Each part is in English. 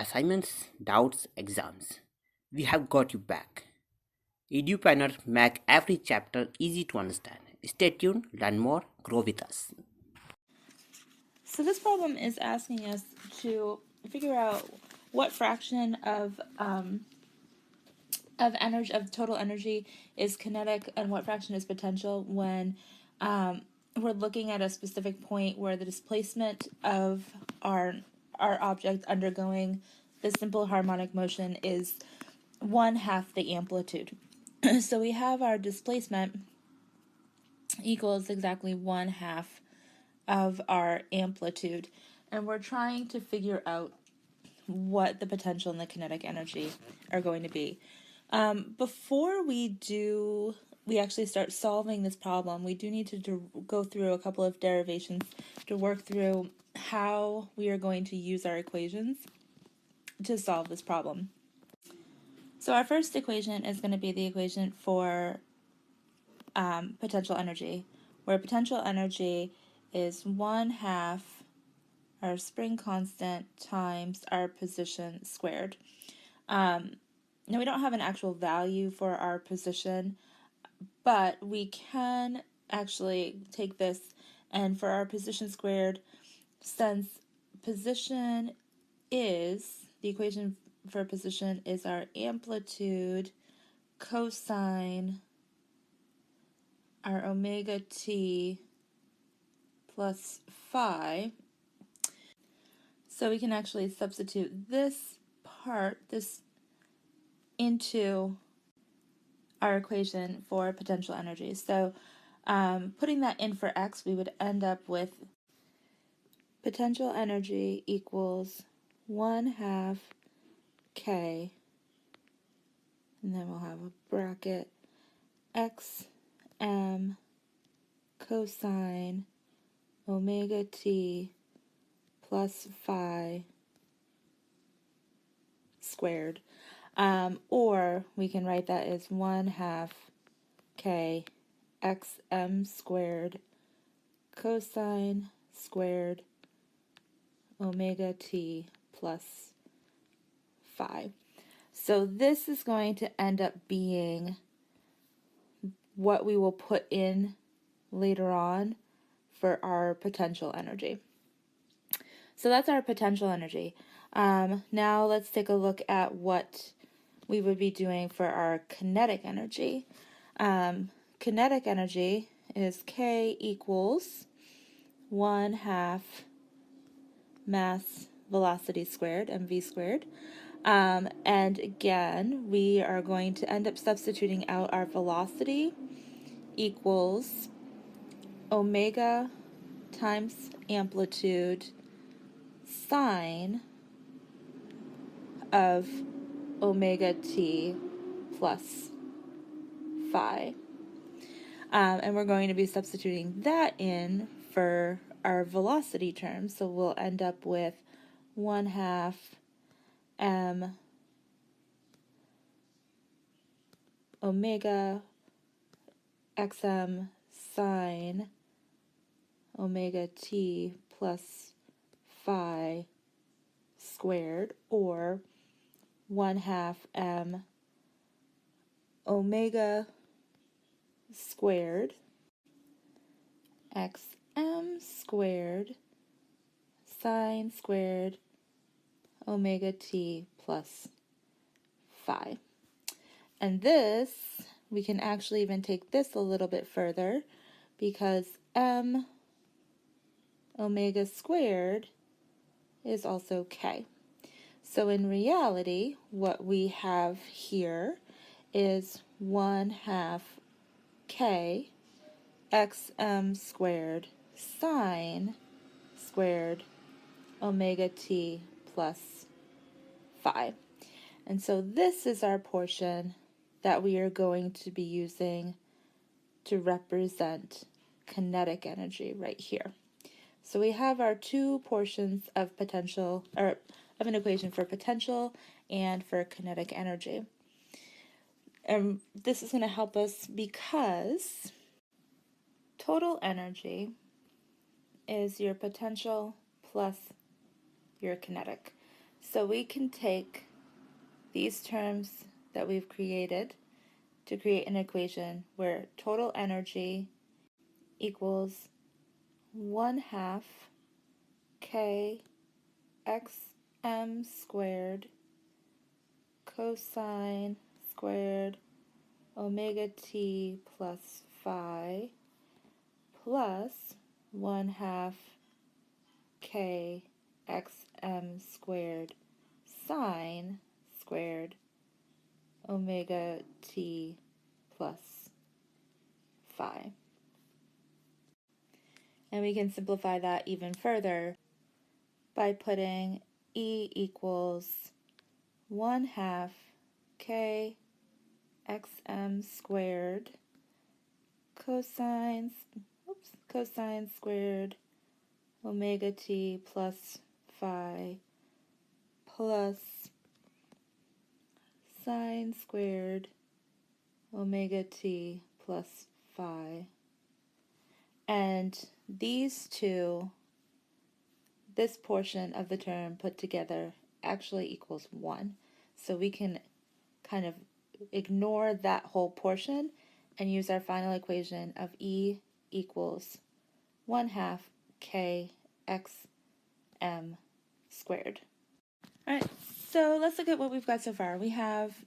assignments, doubts, exams. We have got you back. EduPlanner make every chapter easy to understand. Stay tuned, learn more, grow with us. So this problem is asking us to figure out what fraction of energy, of total energy, is kinetic and what fraction is potential when we're looking at a specific point where the displacement of our object undergoing the simple harmonic motion is 1/2 the amplitude. So we have our displacement equals exactly 1/2 of our amplitude, and we're trying to figure out what the potential and the kinetic energy are going to be. Before we actually start solving this problem, we do need to go through a couple of derivations to work through how we are going to use our equations to solve this problem. So our first equation is going to be the equation for potential energy, where potential energy is 1/2 our spring constant times our position squared. Now we don't have an actual value for our position, but we can actually take this, and for our position squared, since position is, the equation for position is our amplitude cosine our omega t plus phi. So we can actually substitute this into our equation for potential energy. So putting that in for x, we would end up with potential energy equals 1/2 k, and then we'll have a bracket x m cosine omega t plus phi squared. Or we can write that as 1/2 k xm squared cosine squared omega t plus phi. So this is going to end up being what we will put in later on for our potential energy. So that's our potential energy. Now let's take a look at what we would be doing for our kinetic energy. Kinetic energy is K equals 1/2 mass velocity squared, mv squared. And again, we are going to end up substituting out our velocity equals omega times amplitude sine of omega t plus phi. And we're going to be substituting that in for our velocity term, so we'll end up with 1/2 m omega xm sine omega t plus phi squared, or 1/2 m omega squared xm squared sine squared omega t plus phi. And this, we can actually even take this a little bit further, because m omega squared is also k. So in reality, what we have here is 1/2 k xm squared sine squared omega t plus phi. And so this is our portion that we are going to be using to represent kinetic energy right here. So we have our two portions of potential, or of an equation for potential and for kinetic energy. And this is going to help us because total energy is your potential plus your kinetic. So we can take these terms that we've created to create an equation where total energy equals 1/2 k xm squared cosine squared omega t plus phi plus 1/2 k xm squared sine squared omega t plus phi. And we can simplify that even further by putting E equals 1/2 k xm squared cosine squared omega t plus phi plus sine squared omega t plus phi. And these two, this portion of the term put together actually equals 1. So we can kind of ignore that whole portion and use our final equation of E equals 1/2 k xm squared. All right, so let's look at what we've got so far. We have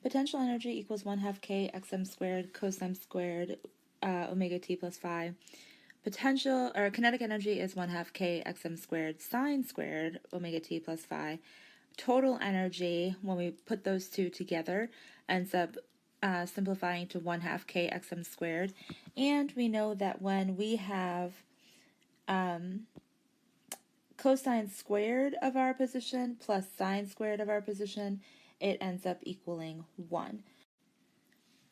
potential energy equals 1/2 k xm squared cosine squared omega t plus phi. Potential or kinetic energy is 1/2 k xm squared sine squared omega t plus phi. Total energy, when we put those two together, ends up simplifying to 1/2 k xm squared. And we know that when we have cosine squared of our position plus sine squared of our position, it ends up equaling 1.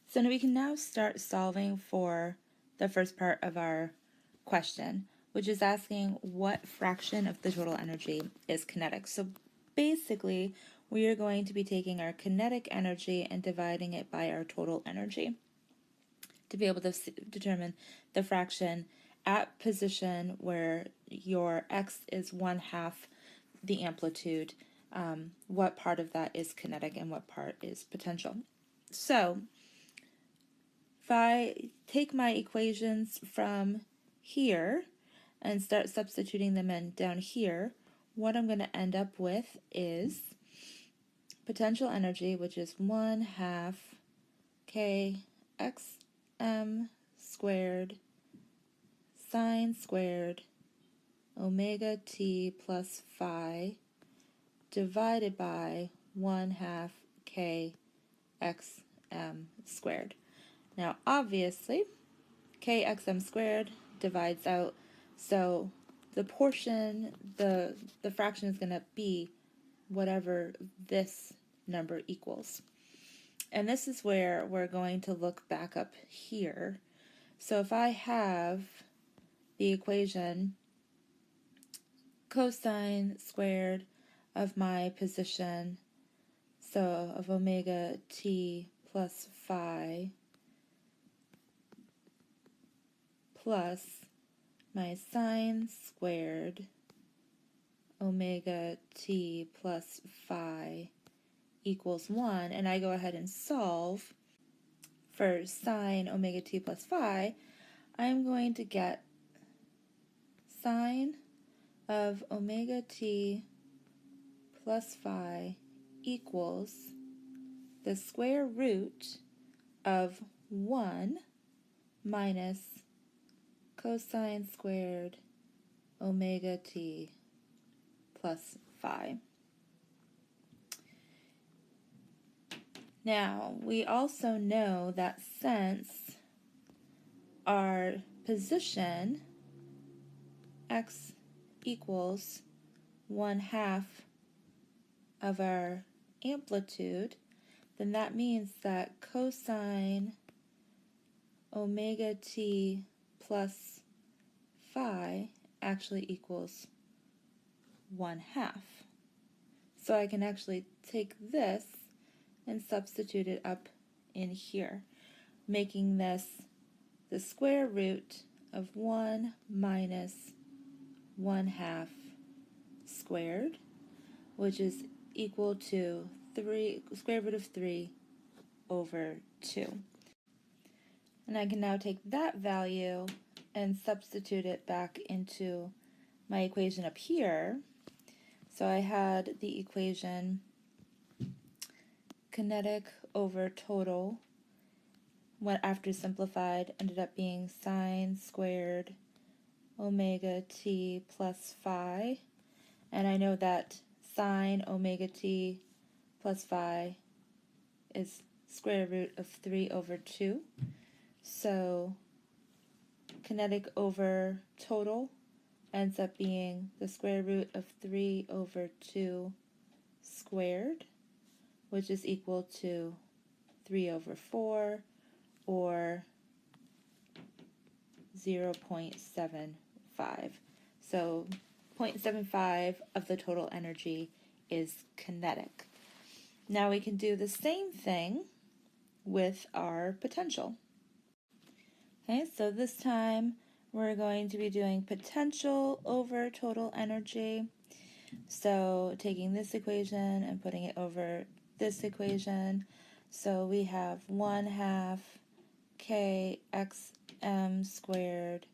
So now we can now start solving for the first part of our question, which is asking what fraction of the total energy is kinetic. So basically, we are going to be taking our kinetic energy and dividing it by our total energy to be able to determine the fraction at position where your x is 1/2 the amplitude, what part of that is kinetic and what part is potential. So if I take my equations from here and start substituting them in down here, what I'm going to end up with is potential energy, which is 1/2 k xm squared sine squared omega t plus phi divided by 1/2 k xm squared. Now obviously k xm squared divides out, so the portion, the fraction is going to be whatever this number equals. And this is where we're going to look back up here. So if I have the equation cosine squared of my position, so of omega t plus phi, plus my sine squared omega t plus phi equals 1, and I go ahead and solve for sine omega t plus phi, I'm going to get sine of omega t plus phi equals the square root of 1 minus cosine squared omega t plus phi. Now, we also know that since our position x equals 1/2 of our amplitude, then that means that cosine omega t plus phi actually equals 1/2. So I can actually take this and substitute it up in here, making this the square root of 1 minus 1/2 squared which is equal to square root of 3 over 2. And I can now take that value and substitute it back into my equation up here. So I had the equation kinetic over total, what after simplified ended up being sine squared omega t plus phi. And I know that sine omega t plus phi is square root of 3 over 2. So kinetic over total ends up being the square root of 3 over 2 squared, which is equal to 3 over 4, or 0.75. So 0.75 of the total energy is kinetic. Now we can do the same thing with our potential. Okay, so this time we're going to be doing potential over total energy. So taking this equation and putting it over this equation. So we have 1/2 kxm squared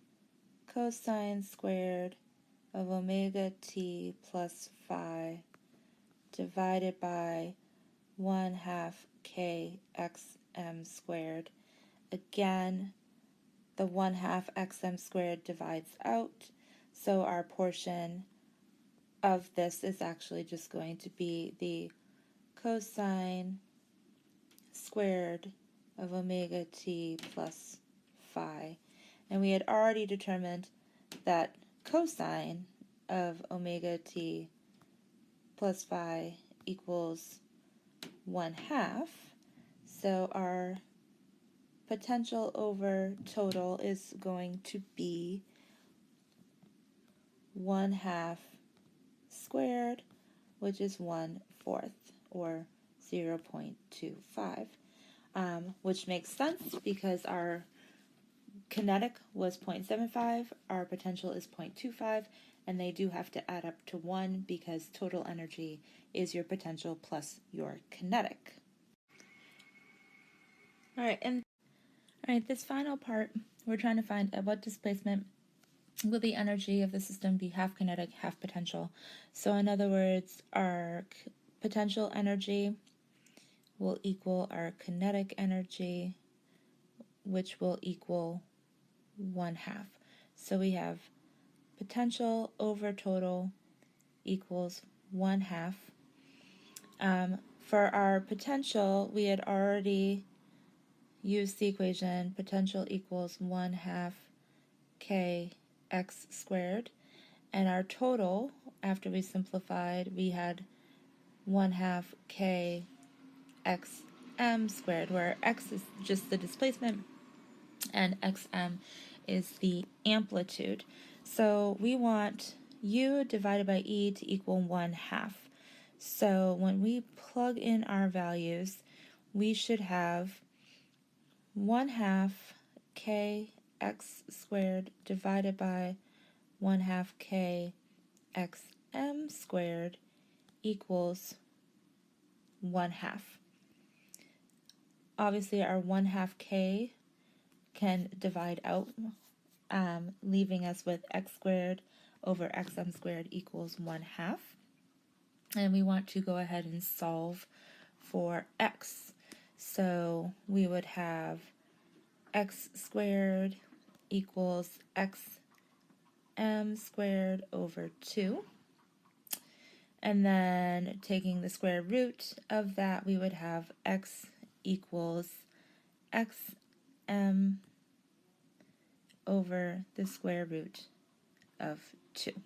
cosine squared of omega t plus phi divided by 1/2 kxm squared. Again, the 1/2 xm squared divides out, so our portion of this is actually just going to be the cosine squared of omega t plus phi. And we had already determined that cosine of omega t plus phi equals 1/2. So our potential over total is going to be 1/2 squared, which is 1/4, or 0.25, which makes sense because our kinetic was 0.75, our potential is 0.25, and they do have to add up to 1 because total energy is your potential plus your kinetic. Alright, this final part, we're trying to find at what displacement will the energy of the system be half kinetic, half potential. So in other words, our potential energy will equal our kinetic energy, which will equal 1/2. So we have potential over total equals 1/2. For our potential, we had already used the equation potential equals 1/2 kx squared, and our total, after we simplified, we had 1/2 kxm squared, where x is just the displacement and xm is the amplitude. So we want u divided by e to equal 1/2. So when we plug in our values, we should have 1/2 kx squared divided by 1/2 kxm squared equals 1/2. Obviously our 1/2 k can divide out, leaving us with x squared over xm squared equals 1/2. And we want to go ahead and solve for x. So we would have x squared equals xm squared over 2. And then taking the square root of that, we would have x equals xm over the square root of 2.